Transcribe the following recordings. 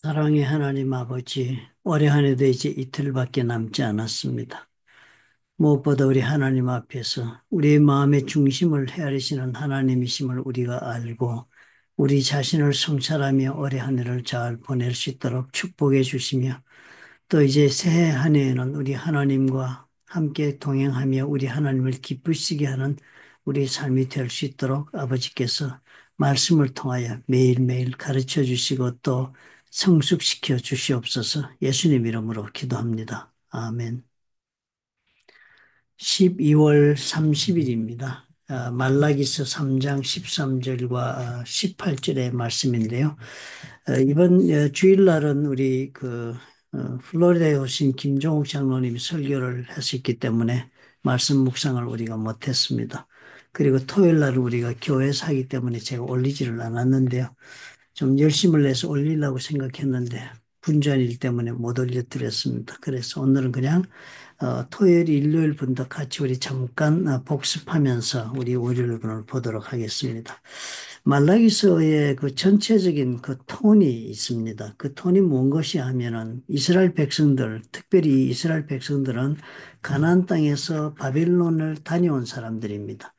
사랑의 하나님 아버지, 올해 한 해도 이제 이틀밖에 남지 않았습니다. 무엇보다 우리 하나님 앞에서 우리의 마음의 중심을 헤아리시는 하나님이심을 우리가 알고 우리 자신을 성찰하며 올해 한 해를 잘 보낼 수 있도록 축복해 주시며 또 이제 새해 한 해에는 우리 하나님과 함께 동행하며 우리 하나님을 기쁘시게 하는 우리 삶이 될 수 있도록 아버지께서 말씀을 통하여 매일매일 가르쳐 주시고 또 성숙시켜 주시옵소서. 예수님 이름으로 기도합니다. 아멘. 12월 30일입니다. 말라기서 3장 13절과 18절의 말씀인데요. 이번 주일날은 우리 플로리다에 오신 김종욱 장로님이 설교를 하셨기 때문에 말씀 묵상을 우리가 못했습니다. 그리고 토요일 날은 우리가 교회에서 하기 때문에 제가 올리지를 않았는데요. 좀 열심을 내서 올리려고 생각했는데 분주한 일 때문에 못 올려드렸습니다. 그래서 오늘은 그냥 토요일, 일요일 분도 같이 우리 잠깐 복습하면서 우리 월요일분을 보도록 하겠습니다. 말라기서의 그 전체적인 그 톤이 있습니다. 그 톤이 무엇이 하면은 이스라엘 백성들, 특별히 이스라엘 백성들은 가나안 땅에서 바벨론을 다녀온 사람들입니다.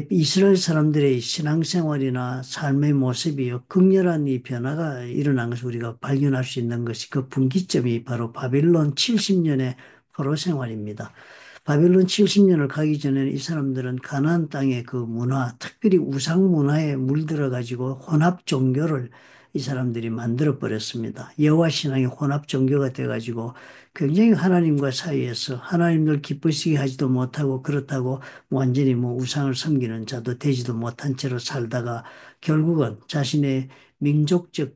이스라엘 사람들의 신앙생활이나 삶의 모습이 극렬한 이 변화가 일어난 것을 우리가 발견할 수 있는 것이 그 분기점이 바로 바벨론 70년의 포로 생활입니다. 바벨론 70년을 가기 전에는 이 사람들은 가나안 땅의 그 문화, 특별히 우상 문화에 물들어 가지고 혼합 종교를 이 사람들이 만들어 버렸습니다. 여호와 신앙이 혼합 종교가 돼 가지고 굉장히 하나님과 사이에서 하나님을 기쁘시게 하지도 못하고 그렇다고 완전히 뭐 우상을 섬기는 자도 되지도 못한 채로 살다가 결국은 자신의 민족적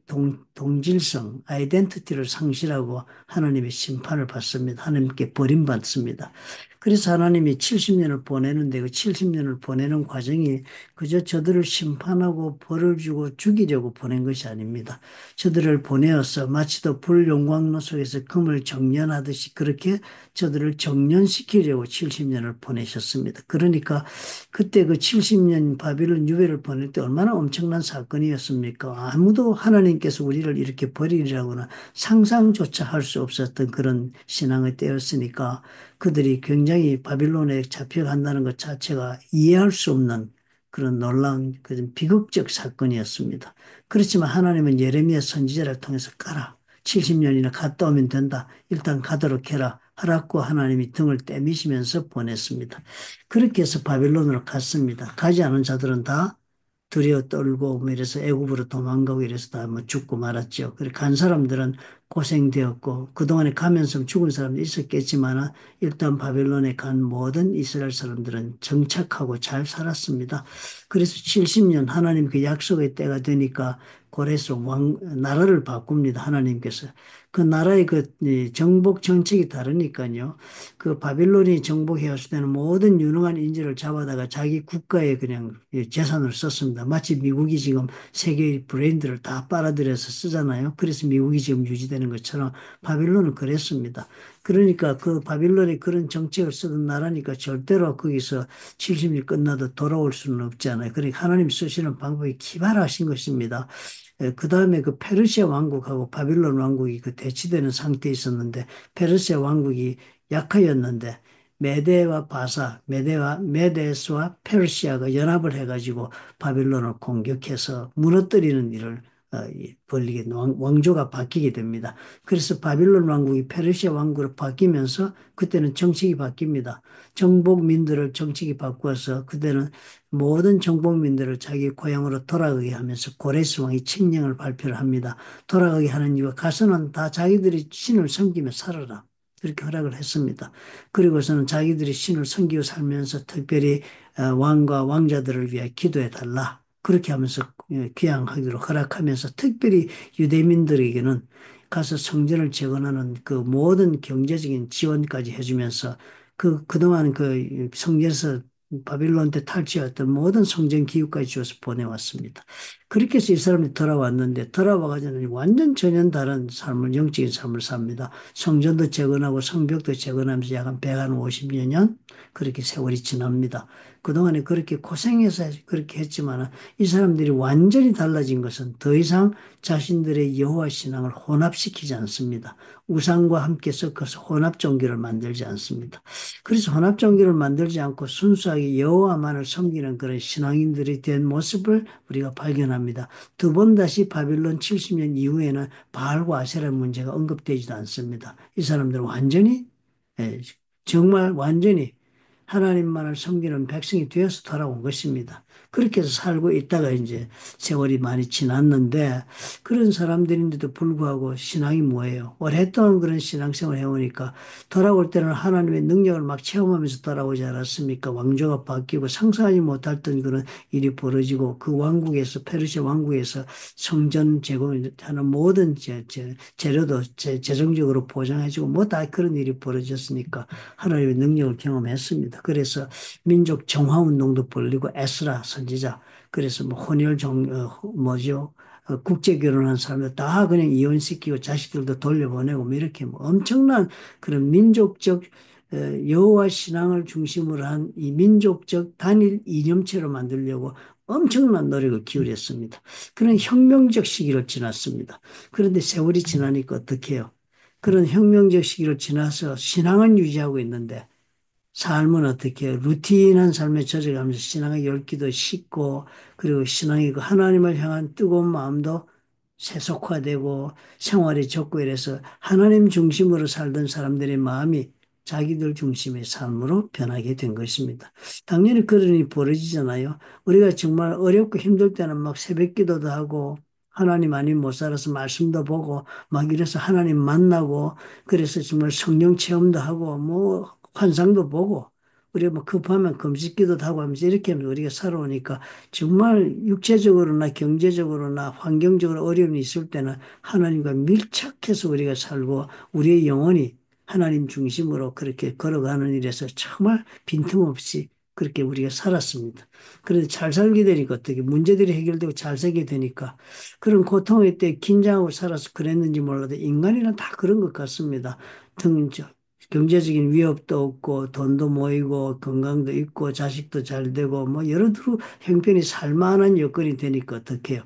동질성, 아이덴티티를 상실하고 하나님의 심판을 받습니다. 하나님께 버림받습니다. 그래서 하나님이 70년을 보내는데 그 70년을 보내는 과정이 그저 저들을 심판하고 벌을 주고 죽이려고 보낸 것이 아닙니다. 저들을 보내어서 마치도 불용광로 속에서 금을 정련하듯이 그렇게 저들을 정련시키려고 70년을 보내셨습니다. 그러니까 그때 그 70년 바빌론 유배를 보낼 때 얼마나 엄청난 사건이었습니까? 아무도 하나님께서 우리를 이렇게 버리리라고는 상상조차 할 수 없었던 그런 신앙의 때였으니까 그들이 굉장히 바빌론에 잡혀간다는 것 자체가 이해할 수 없는 그런 놀라운 그런 비극적 사건이었습니다. 그렇지만 하나님은 예레미야 선지자를 통해서 가라. 70년이나 갔다 오면 된다. 일단 가도록 해라. 하라고 하나님이 등을 떼미시면서 보냈습니다. 그렇게 해서 바빌론으로 갔습니다. 가지 않은 자들은 다 두려워 떨고 뭐 이래서 애굽으로 도망가고 이래서 다 뭐 죽고 말았죠. 그래 간 사람들은 고생되었고 그동안에 가면서 죽은 사람도 있었겠지만 일단 바벨론에 간 모든 이스라엘 사람들은 정착하고 잘 살았습니다. 그래서 70년 하나님 그 약속의 때가 되니까 고레스 나라를 바꿉니다. 하나님께서. 그 나라의 정복 정책이 다르니까요. 그 바빌론이 정복해왔을 때는 모든 유능한 인재를 잡아다가 자기 국가에 그냥 재산을 썼습니다. 마치 미국이 지금 세계의 브랜드를 다 빨아들여서 쓰잖아요. 그래서 미국이 지금 유지되는 것처럼 바빌론은 그랬습니다. 그러니까 그 바빌론이 그런 정책을 쓰던 나라니까 절대로 거기서 70일 끝나도 돌아올 수는 없잖아요. 그러니까 하나님 쓰시는 방법이 기발하신 것입니다. 그 다음에 그 페르시아 왕국하고 바빌론 왕국이 그 대치되는 상태에 있었는데 페르시아 왕국이 약하였는데 메데와 바사, 메데스와 페르시아가 연합을 해가지고 바빌론을 공격해서 무너뜨리는 일을 벌리게 왕조가 바뀌게 됩니다. 그래서 바빌론 왕국이 페르시아 왕국으로 바뀌면서 그때는 정책이 바뀝니다. 정복민들을 정책이 바꾸어서 그때는 모든 정복민들을 자기 고향으로 돌아가게 하면서 고레스 왕이 칙령을 발표를 합니다. 돌아가게 하는 이유가 가서는 다 자기들이 신을 섬기며 살아라. 그렇게 허락을 했습니다. 그리고서는 자기들이 신을 섬기고 살면서 특별히 왕과 왕자들을 위해 기도해 달라. 그렇게 하면서 귀향하기로 허락하면서 특별히 유대민들에게는 가서 성전을 재건하는 그 모든 경제적인 지원까지 해주면서 그동안 그 성전에서 바빌론 때 탈취했던 모든 성전 기후까지 주어서 보내왔습니다. 그렇게 해서 이 사람이 돌아왔는데 돌아와가지고 완전 전혀 다른 삶을, 영적인 삶을 삽니다. 성전도 재건하고 성벽도 재건하면서 약 한 150여 년 그렇게 세월이 지납니다. 그동안에 그렇게 고생해서 그렇게 했지만 이 사람들이 완전히 달라진 것은 더 이상 자신들의 여호와 신앙을 혼합시키지 않습니다. 우상과 함께 섞어서 혼합 종교를 만들지 않습니다. 그래서 혼합 종교를 만들지 않고 순수하게 여호와만을 섬기는 그런 신앙인들이 된 모습을 우리가 발견합니다. 두 번 다시 바빌론 70년 이후에는 바알과 아세라 문제가 언급되지도 않습니다. 이 사람들은 완전히 예, 정말 완전히 하나님만을 섬기는 백성이 되어서 돌아온 것입니다. 그렇게 해서 살고 있다가 이제 세월이 많이 지났는데 그런 사람들인데도 불구하고 신앙이 뭐예요? 오랫동안 그런 신앙생활을 해오니까 돌아올 때는 하나님의 능력을 막 체험하면서 돌아오지 않았습니까? 왕조가 바뀌고 상상하지 못했던 그런 일이 벌어지고 그 왕국에서 페르시아 왕국에서 성전 제공하는 모든 재료도 재정적으로 보장해주고 뭐 다 그런 일이 벌어졌으니까 하나님의 능력을 경험했습니다. 그래서 민족 정화 운동도 벌리고 에스라 선지자 그래서 뭐 혼혈 뭐죠? 국제 결혼한 사람들 다 그냥 이혼시키고 자식들도 돌려보내고 뭐 이렇게 뭐 엄청난 그런 민족적 여호와 신앙을 중심으로 한 이 민족적 단일 이념체로 만들려고 엄청난 노력을 기울였습니다. 그런 혁명적 시기를 지났습니다. 그런데 세월이 지나니까 어떻게 해요? 그런 혁명적 시기를 지나서 신앙은 유지하고 있는데 삶은 어떻게 해요? 루틴한 삶에 젖어가면서 신앙의 열기도 식고 그리고 신앙이 그 하나님을 향한 뜨거운 마음도 세속화되고 생활이 적고 이래서 하나님 중심으로 살던 사람들의 마음이 자기들 중심의 삶으로 변하게 된 것입니다. 당연히 그런 일이 벌어지잖아요. 우리가 정말 어렵고 힘들 때는 막 새벽 기도도 하고 하나님 아니면 못 살아서 말씀도 보고 막 이래서 하나님 만나고 그래서 정말 성령 체험도 하고 뭐 환상도 보고 우리가 뭐 급하면 금식기도도 하고 하면서 이렇게 하면서 우리가 살아오니까 정말 육체적으로나 경제적으로나 환경적으로 어려움이 있을 때는 하나님과 밀착해서 우리가 살고 우리의 영혼이 하나님 중심으로 그렇게 걸어가는 일에서 정말 빈틈없이 그렇게 우리가 살았습니다. 그런데 잘 살게 되니까 어떻게 문제들이 해결되고 잘 살게 되니까 그런 고통의 때 긴장하고 살아서 그랬는지 몰라도 인간이란 다 그런 것 같습니다. 등, 경제적인 위협도 없고 돈도 모이고 건강도 있고 자식도 잘 되고 뭐 여러 두 형편이 살만한 여건이 되니까 어떻게 해요?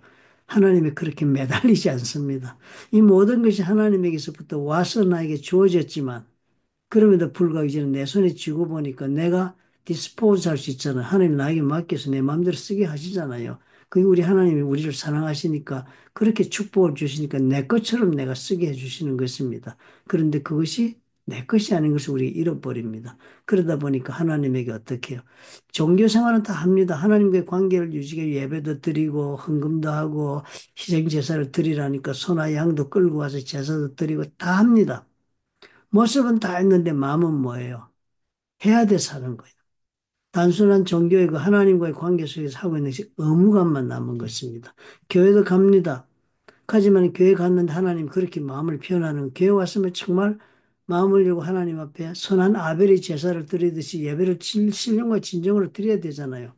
하나님이 그렇게 매달리지 않습니다. 이 모든 것이 하나님에게서부터 와서 나에게 주어졌지만 그럼에도 불구하고 이제는 내 손에 쥐고 보니까 내가 디스포즈 할 수 있잖아요. 하나님 나에게 맡겨서 내 마음대로 쓰게 하시잖아요. 그게 우리 하나님이 우리를 사랑하시니까 그렇게 축복을 주시니까 내 것처럼 내가 쓰게 해주시는 것입니다. 그런데 그것이 내 것이 아닌 것을 우리 잃어버립니다. 그러다 보니까 하나님에게 어떻게 해요? 종교 생활은 다 합니다. 하나님과의 관계를 유지하기 위해 예배도 드리고 헌금도 하고 희생 제사를 드리라니까 소나 양도 끌고 와서 제사도 드리고 다 합니다. 모습은 다 했는데 마음은 뭐예요? 해야 돼 사는 거예요. 단순한 종교의 그 하나님과의 관계 속에서 하고 있는 것이 의무감만 남은 것입니다. 교회도 갑니다. 하지만 교회 갔는데 하나님 그렇게 마음을 표현하는 교회 왔으면 정말 마음을 열고 하나님 앞에 선한 아벨의 제사를 드리듯이 예배를 신령과 진정으로 드려야 되잖아요.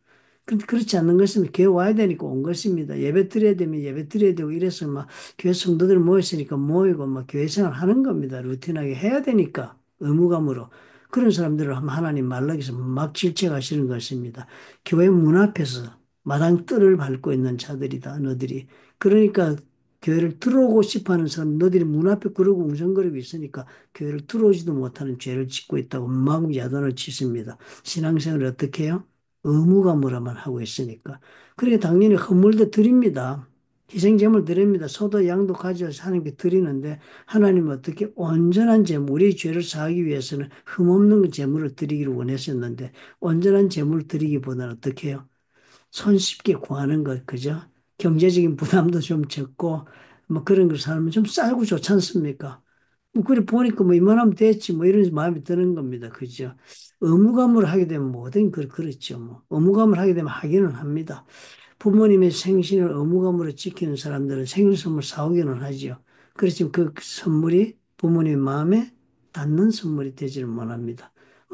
그런데 그렇지 않는 것은 교회 와야 되니까 온 것입니다. 예배 드려야 되면 예배 드려야 되고 이래서 막 교회 성도들 모였으니까 모이고 막 교회 생활 하는 겁니다. 루틴하게 해야 되니까 의무감으로. 그런 사람들을 하나님 말라기서 막 질책하시는 것입니다. 교회 문 앞에서 마당 뜰을 밟고 있는 자들이다, 너들이. 그러니까 교회를 들어오고 싶어 하는 사람, 너들이 문 앞에 그러고 웅성거리고 있으니까 교회를 들어오지도 못하는 죄를 짓고 있다고 막 야단을 치십니다. 신앙생활을 어떻게 해요? 의무감으로만 하고 있으니까. 그러니까 당연히 헌물도 드립니다. 희생제물 드립니다. 소도 양도 가져와서 하나님께 드리는데 하나님은 어떻게 온전한 제물, 우리의 죄를 사하기 위해서는 흠없는 제물을 드리기를 원했었는데 온전한 제물을 드리기보다는 어떻게 해요? 손쉽게 구하는 것, 그죠? 경제적인 부담도 좀 적고, 뭐 그런 걸 살면 좀 싸고 좋지 않습니까? 뭐, 그래 보니까 뭐 이만하면 됐지, 뭐 이런 마음이 드는 겁니다. 그죠? 의무감으로 하게 되면 뭐든 그렇죠. 뭐. 의무감을 하게 되면 하기는 합니다. 부모님의 생신을 의무감으로 지키는 사람들은 생일 선물 사오기는 하죠. 그렇지만 그 선물이 부모님 마음에 닿는 선물이 되지를 못합니다.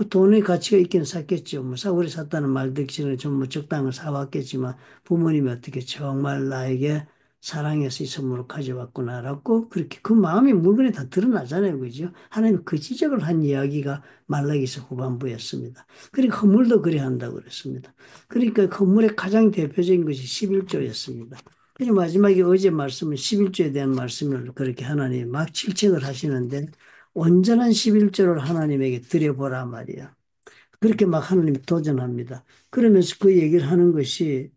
돈의 가치가 있긴 샀겠죠. 뭐 싸구려 샀다는 말 듣기 전에 좀 뭐 적당한 걸 사왔겠지만 부모님이 어떻게 정말 나에게 사랑해서 이 선물을 가져왔구나라고 그렇게 그 마음이 물건에 다 드러나잖아요. 그죠? 하나님 그 지적을 한 이야기가 말라기서 후반부였습니다. 그러니까 헌물도 그래야 한다고 그랬습니다. 그러니까 헌물의 가장 대표적인 것이 11조였습니다. 그리고 마지막에 어제 말씀은 11조에 대한 말씀을 그렇게 하나님 막 질책을 하시는데 온전한 11조를 하나님에게 드려보라 말이야. 그렇게 막 하나님이 도전합니다. 그러면서 그 얘기를 하는 것이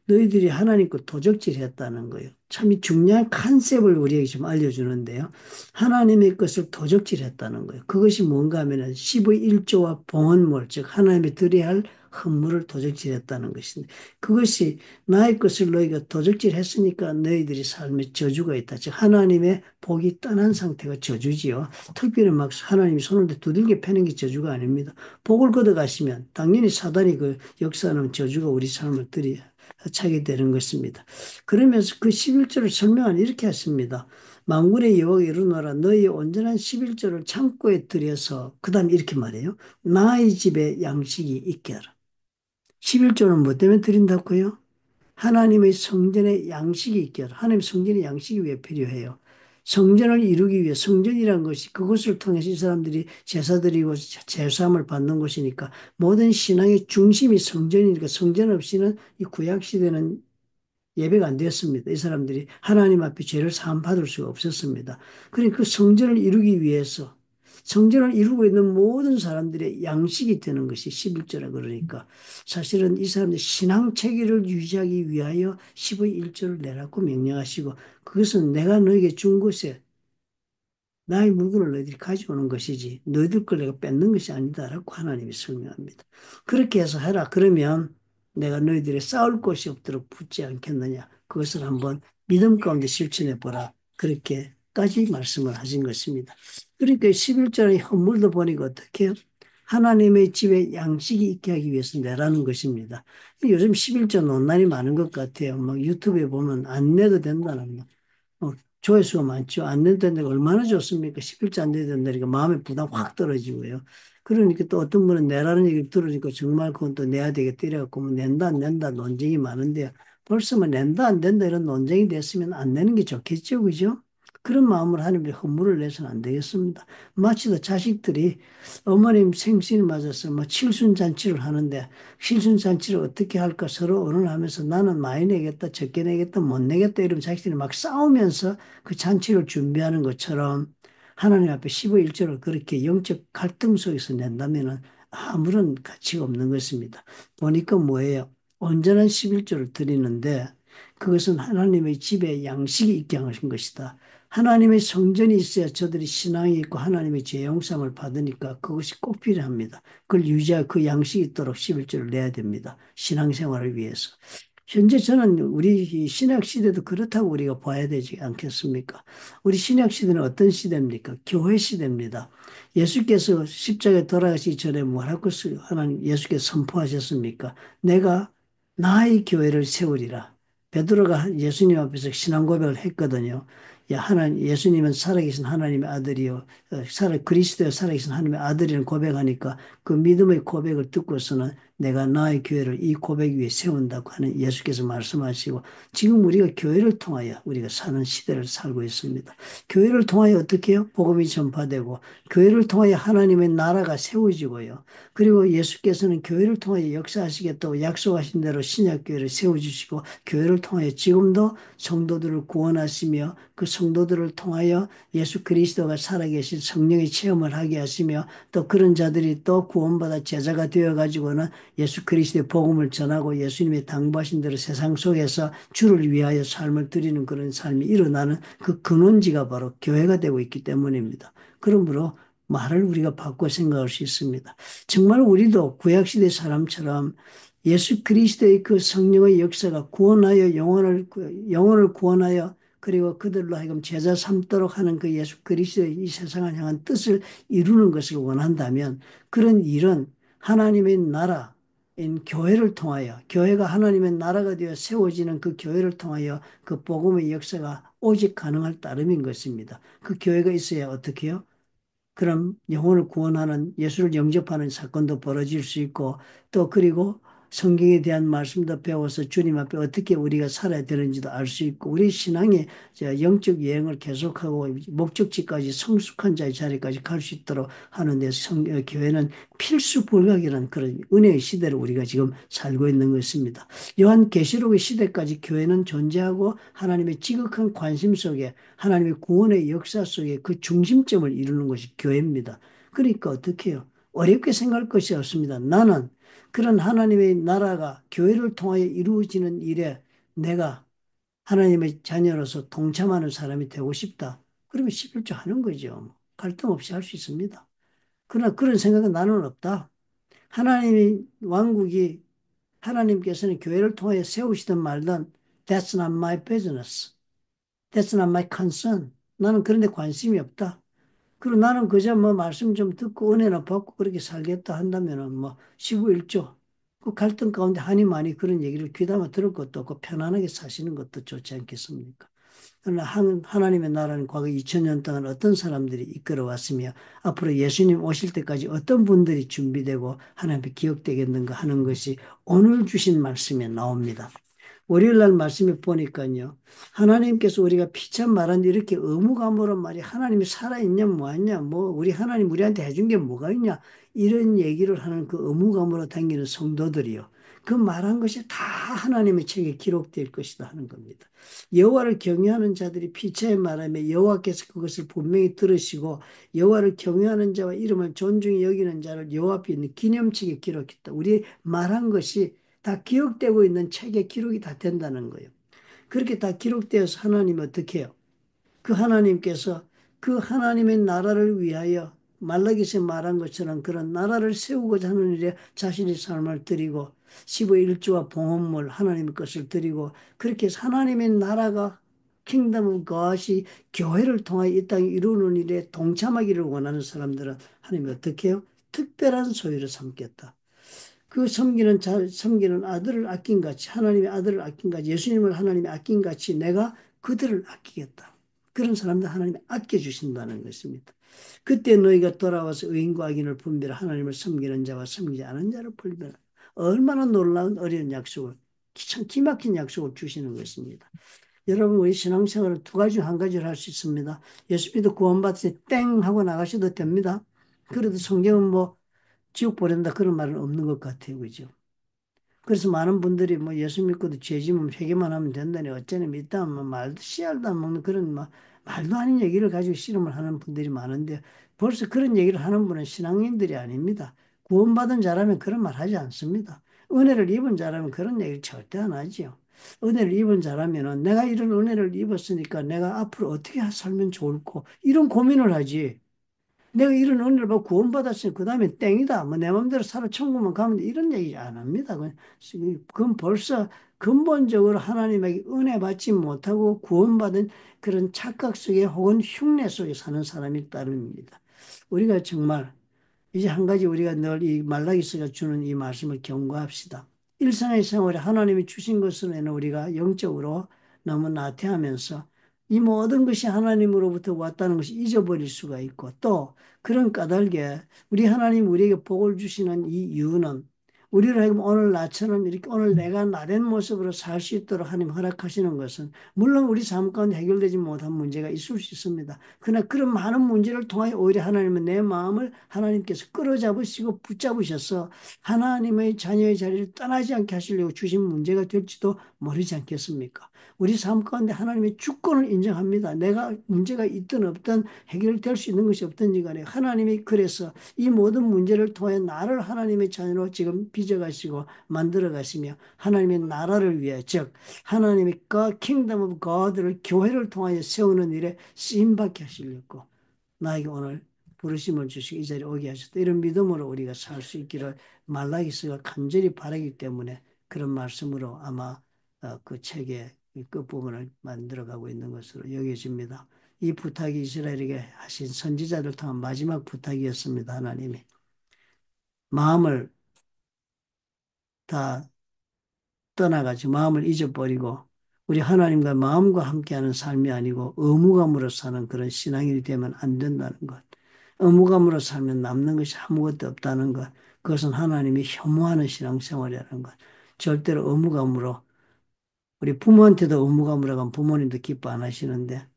너희들이 하나님과 도적질 했다는 거예요. 참 중요한 컨셉을 우리에게 좀 알려주는데요. 하나님의 것을 도적질 했다는 거예요. 그것이 뭔가 하면은 10의 1조와 봉헌물, 즉 하나님이 드려야 할 헌물을 도적질했다는 것인데 그것이 나의 것을 너희가 도적질했으니까 너희들이 삶에 저주가 있다. 즉 하나님의 복이 떠난 상태가 저주지요. 특별히 막 하나님이 손을 두들겨 패는 게 저주가 아닙니다. 복을 걷어가시면 당연히 사단이 그 역사하는 저주가 우리 삶을 차게 되는 것입니다. 그러면서 그 11조를 설명은 이렇게 했습니다. 만군의 여호와가 이르노라 너희 온전한 11조를 창고에 들여서 그 다음에 이렇게 말해요. 나의 집에 양식이 있게 하라. 11조는 뭐 때문에 드린다고요? 하나님의 성전에 양식이 있게 하라. 하나님의 성전에 양식이 왜 필요해요? 성전을 이루기 위해 성전이란 것이 그것을 통해서 이 사람들이 제사 드리고 제사함을 받는 곳이니까 모든 신앙의 중심이 성전이니까 성전 없이는 이 구약 시대는 예배가 안 되었습니다. 이 사람들이 하나님 앞에 죄를 사함 받을 수가 없었습니다. 그러니까 그 성전을 이루기 위해서 성전을 이루고 있는 모든 사람들의 양식이 되는 것이 11조라 그러니까 사실은 이 사람들 신앙 체계를 유지하기 위하여 10의 1조를 내라고 명령하시고 그것은 내가 너에게 준 것에 나의 물건을 너희들이 가져오는 것이지 너희들 걸 내가 뺏는 것이 아니다라고 하나님이 설명합니다. 그렇게 해서 해라. 그러면 내가 너희들이 싸울 곳이 없도록 붙지 않겠느냐. 그것을 한번 믿음 가운데 실천해 보라. 그렇게까지 말씀을 하신 것입니다. 그러니까 11절의 헌물도 보니까 어떻게 해요? 하나님의 집에 양식이 있게 하기 위해서 내라는 것입니다. 요즘 11조 논란이 많은 것 같아요. 막 유튜브에 보면 안 내도 된다는 어, 조회수가 많죠. 안 내도 된다가 얼마나 좋습니까? 10일째 안 내도 된다니까 마음의 부담 확 떨어지고요. 그러니까 또 어떤 분은 내라는 얘기를 들으니까 정말 그건 또 내야 되겠다 이래갖고 뭐 낸다 안 낸다 논쟁이 많은데 벌써 뭐 낸다 안 된다 이런 논쟁이 됐으면 안 내는 게 좋겠죠. 그죠? 그런 마음으로 하나님께 헌물을 내서는 안 되겠습니다. 마치도 자식들이 어머님 생신을 맞아서 뭐 칠순잔치를 하는데 칠순잔치를 어떻게 할까 서로 의논하면서 나는 많이 내겠다, 적게 내겠다, 못 내겠다 이러면 자식들이 막 싸우면서 그 잔치를 준비하는 것처럼 하나님 앞에 15일 1조를 그렇게 영적 갈등 속에서 낸다면은 아무런 가치가 없는 것입니다. 보니까 뭐예요? 온전한 11조를 드리는데 그것은 하나님의 집에 양식이 있게 하신 것이다. 하나님의 성전이 있어야 저들이 신앙이 있고 하나님의 죄 용서함을 받으니까 그것이 꼭 필요합니다. 그걸 유지할 그 양식이 있도록 11조를 내야 됩니다. 신앙생활을 위해서. 현재 저는 우리 신약 시대도 그렇다고 우리가 봐야 되지 않겠습니까? 우리 신약 시대는 어떤 시대입니까? 교회 시대입니다. 예수께서 십자가에 돌아가시기 전에 뭐라고 하나님 예수께서 선포하셨습니까? 내가 나의 교회를 세우리라. 베드로가 예수님 앞에서 신앙 고백을 했거든요. 야, 예수님은 살아계신 하나님의 아들이요. 그리스도여 살아계신 하나님의 아들이라는 고백하니까 그 믿음의 고백을 듣고서는 내가 나의 교회를 이 고백 위에 세운다고 하는 예수께서 말씀하시고 지금 우리가 교회를 통하여 우리가 사는 시대를 살고 있습니다. 교회를 통하여 어떻게 해요? 복음이 전파되고 교회를 통하여 하나님의 나라가 세워지고요. 그리고 예수께서는 교회를 통하여 역사하시겠다고 약속하신 대로 신약교회를 세워주시고 교회를 통하여 지금도 성도들을 구원하시며 그 성도들을 통하여 예수 그리스도가 살아계신 성령의 체험을 하게 하시며 또 그런 자들이 또 구원받아 제자가 되어가지고는 예수 그리스도의 복음을 전하고 예수님의 당부하신 대로 세상 속에서 주를 위하여 삶을 드리는 그런 삶이 일어나는 그 근원지가 바로 교회가 되고 있기 때문입니다. 그러므로 말을 우리가 바꿔 생각할 수 있습니다. 정말 우리도 구약시대 사람처럼 예수 그리스도의 그 성령의 역사가 구원하여 영혼을 구원하여 그리고 그들로 하여금 제자 삼도록 하는 그 예수 그리스도의 이 세상을 향한 뜻을 이루는 것을 원한다면 그런 일은 하나님의 나라인 교회를 통하여 교회가 하나님의 나라가 되어 세워지는 그 교회를 통하여 그 복음의 역사가 오직 가능할 따름인 것입니다. 그 교회가 있어야 어떻게 해요? 그런 영혼을 구원하는 예수를 영접하는 사건도 벌어질 수 있고 또 그리고 성경에 대한 말씀도 배워서 주님 앞에 어떻게 우리가 살아야 되는지도 알 수 있고 우리 신앙의 영적 여행을 계속하고 목적지까지 성숙한 자의 자리까지 갈 수 있도록 하는 데 교회는 필수 불가결한 그런 은혜의 시대를 우리가 지금 살고 있는 것입니다. 요한계시록의 시대까지 교회는 존재하고 하나님의 지극한 관심 속에 하나님의 구원의 역사 속에 그 중심점을 이루는 것이 교회입니다. 그러니까 어떻게 해요? 어렵게 생각할 것이 없습니다. 나는 그런 하나님의 나라가 교회를 통하여 이루어지는 일에 내가 하나님의 자녀로서 동참하는 사람이 되고 싶다. 그러면 11조 하는 거죠. 갈등 없이 할 수 있습니다. 그러나 그런 생각은 나는 없다. 하나님의 왕국이 하나님께서는 교회를 통해 세우시든 말든 That's not my business. That's not my concern. 나는 그런 데 관심이 없다. 그리고 나는 그저 뭐 말씀 좀 듣고 은혜나 받고 그렇게 살겠다 한다면은 뭐 15일조 그 갈등 가운데 하니 많이 그런 얘기를 귀담아 들을 것도 없고 편안하게 사시는 것도 좋지 않겠습니까? 그러나 하나님의 나라는 과거 2000년 동안 어떤 사람들이 이끌어왔으며 앞으로 예수님 오실 때까지 어떤 분들이 준비되고 하나님 앞에 기억되겠는가 하는 것이 오늘 주신 말씀에 나옵니다. 월요일 날 말씀에 보니까요. 하나님께서 우리가 피참 말한 이렇게 의무감으로 말이 하나님이 살아있냐 뭐하냐 뭐 우리 하나님 우리한테 해준 게 뭐가 있냐 이런 얘기를 하는 그 의무감으로 다니는 성도들이요. 그 말한 것이 다 하나님의 책에 기록될 것이다 하는 겁니다. 여호와를 경외하는 자들이 피차에 말하며 여호와께서 그것을 분명히 들으시고 여호와를 경외하는 자와 이름을 존중히 여기는 자를 여호와 앞에 있는 기념책에 기록했다. 우리 말한 것이 다 기록되고 있는 책에 기록이 다 된다는 거예요. 그렇게 다 기록되어서 하나님 어떻게 해요? 그 하나님께서 그 하나님의 나라를 위하여 말라기서 말한 것처럼 그런 나라를 세우고자 하는 일에 자신의 삶을 드리고 15의 일조와 봉헌물 하나님의 것을 드리고 그렇게 해서 하나님의 나라가 킹덤 오브 갓이 교회를 통하여 이 땅에 이루는 일에 동참하기를 원하는 사람들은 하나님이 어떻게 해요? 특별한 소유를 삼겠다. 그 섬기는 아들을 아낀 같이 하나님의 아들을 아낀 같이 예수님을 하나님이 아낀 같이 내가 그들을 아끼겠다. 그런 사람들 하나님이 아껴주신다는 것입니다. 그때 너희가 돌아와서 의인과 악인을 분별하 하나님을 섬기는 자와 섬기지 않은 자를 분별하라. 얼마나 놀라운 어려운 약속을 참 기막힌 약속을 주시는 것입니다. 여러분 우리 신앙생활은 두 가지 중 한 가지를 할 수 있습니다. 예수 믿어 구원받을 때땡 하고 나가셔도 됩니다. 그래도 성경은 뭐 지옥 보낸다 그런 말은 없는 것 같아요. 그죠? 그래서 많은 분들이 뭐 예수 믿고도 죄 지으면 회개만 하면 된다니 어쩌니 믿다 뭐 말도 씨알도 안 먹는 그런 막 말도 아닌 얘기를 가지고 씨름을 하는 분들이 많은데 벌써 그런 얘기를 하는 분은 신앙인들이 아닙니다. 구원받은 자라면 그런 말 하지 않습니다. 은혜를 입은 자라면 그런 얘기를 절대 안 하지요. 은혜를 입은 자라면은 내가 이런 은혜를 입었으니까 내가 앞으로 어떻게 살면 좋을까 이런 고민을 하지. 내가 이런 은혜를 받고 구원받았으니 그 다음에 땡이다. 뭐 내 마음대로 살아 천국만 가면 돼. 이런 얘기 안 합니다. 그건 벌써 근본적으로 하나님에게 은혜 받지 못하고 구원받은 그런 착각 속에 혹은 흉내 속에 사는 사람이 따릅니다. 우리가 정말 이제 한 가지 우리가 늘 이 말라기스가 주는 이 말씀을 경고합시다. 일상의 생활에 하나님이 주신 것으로는 우리가 영적으로 너무 나태하면서 이 모든 것이 하나님으로부터 왔다는 것이 잊어버릴 수가 있고 또 그런 까닭에 우리 하나님 우리에게 복을 주시는 이 이유는 우리를 하여금 오늘 나처럼 이렇게 오늘 내가 나된 모습으로 살 수 있도록 하나님 허락하시는 것은 물론 우리 삶 가운데 해결되지 못한 문제가 있을 수 있습니다. 그러나 그런 많은 문제를 통하여 오히려 하나님은 내 마음을 하나님께서 끌어잡으시고 붙잡으셔서 하나님의 자녀의 자리를 떠나지 않게 하시려고 주신 문제가 될지도 모르지 않겠습니까? 우리 삶 가운데 하나님의 주권을 인정합니다. 내가 문제가 있든 없든 해결될 수 있는 것이 없든지 간에 하나님이 그래서 이 모든 문제를 통해 나를 하나님의 자녀로 지금 빚어가시고 만들어가시며 하나님의 나라를 위해 즉 하나님의 킹덤 오브 god를 교회를 통하여 세우는 일에 쓰임받게 하시려고 나에게 오늘 부르심을 주시고 이 자리에 오게 하셨다. 이런 믿음으로 우리가 살 수 있기를 말라기스가 간절히 바라기 때문에 그런 말씀으로 아마 그 책의 끝부분을 만들어가고 있는 것으로 여겨집니다. 이 부탁이 이스라엘에게 하신 선지자들 통한 마지막 부탁이었습니다. 하나님이 마음을 다 떠나가지고 마음을 잊어버리고 우리 하나님과 마음과 함께하는 삶이 아니고 의무감으로 사는 그런 신앙인이 되면 안 된다는 것. 의무감으로 살면 남는 것이 아무것도 없다는 것. 그것은 하나님이 혐오하는 신앙생활이라는 것. 절대로 의무감으로 우리 부모한테도 의무감으로 하면 부모님도 기뻐 안 하시는데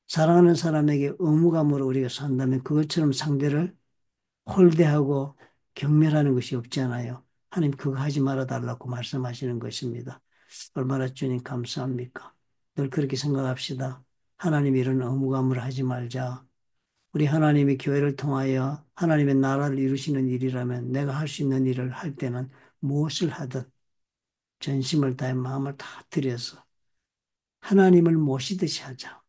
사랑하는 사람에게 의무감으로 우리가 산다면 그것처럼 상대를 홀대하고 경멸하는 것이 없잖아요. 하나님 그거 하지 말아 달라고 말씀하시는 것입니다. 얼마나 주님 감사합니까? 늘 그렇게 생각합시다. 하나님 이런 의무감을 하지 말자. 우리 하나님이 교회를 통하여 하나님의 나라를 이루시는 일이라면 내가 할 수 있는 일을 할 때는 무엇을 하든 전심을 다해 마음을 다 들여서 하나님을 모시듯이 하자.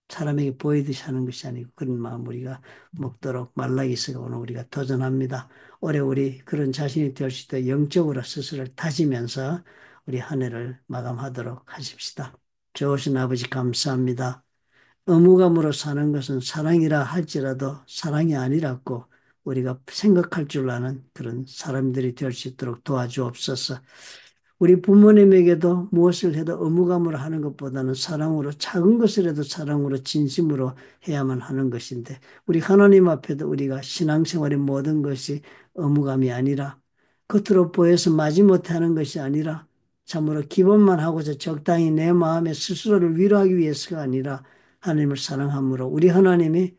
사람에게 보이듯이 하는 것이 아니고 그런 마음 우리가 먹도록 말라기서가 오늘 우리가 도전합니다. 올해 우리 그런 자신이 될 수 있도록 영적으로 스스로를 다지면서 우리 한 해를 마감하도록 하십시다. 좋으신 아버지 감사합니다. 의무감으로 사는 것은 사랑이라 할지라도 사랑이 아니라고 우리가 생각할 줄 아는 그런 사람들이 될 수 있도록 도와주옵소서. 우리 부모님에게도 무엇을 해도 의무감으로 하는 것보다는 사랑으로 작은 것을 해도 사랑으로 진심으로 해야만 하는 것인데 우리 하나님 앞에도 우리가 신앙생활의 모든 것이 의무감이 아니라 겉으로 보여서 마지못해 하는 것이 아니라 참으로 기본만 하고서 적당히 내 마음의 스스로를 위로하기 위해서가 아니라 하나님을 사랑함으로 우리 하나님이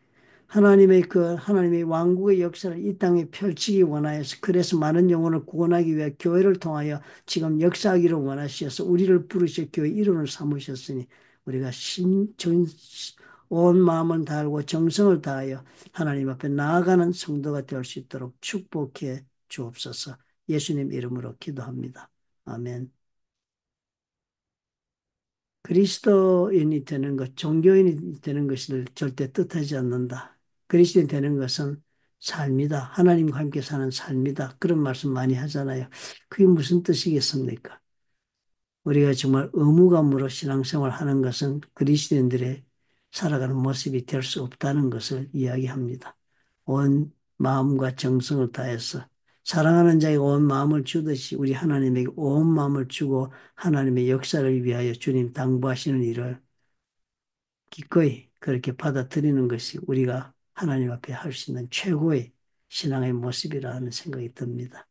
하나님의 왕국의 역사를 이 땅에 펼치기 원하여서 그래서 많은 영혼을 구원하기 위해 교회를 통하여 지금 역사하기를 원하셔서 우리를 부르셔 교회 일원을 삼으셨으니 우리가 온 마음을 다하고 정성을 다하여 하나님 앞에 나아가는 성도가 될 수 있도록 축복해 주옵소서. 예수님 이름으로 기도합니다. 아멘. 그리스도인이 되는 것, 종교인이 되는 것을 절대 뜻하지 않는다. 그리스도인 되는 것은 삶이다. 하나님과 함께 사는 삶이다. 그런 말씀 많이 하잖아요. 그게 무슨 뜻이겠습니까? 우리가 정말 의무감으로 신앙생활 하는 것은 그리스도인들의 살아가는 모습이 될 수 없다는 것을 이야기합니다. 온 마음과 정성을 다해서 사랑하는 자에게 온 마음을 주듯이 우리 하나님에게 온 마음을 주고 하나님의 역사를 위하여 주님 당부하시는 일을 기꺼이 그렇게 받아들이는 것이 우리가 하나님 앞에 할 수 있는 최고의 신앙의 모습이라는 생각이 듭니다.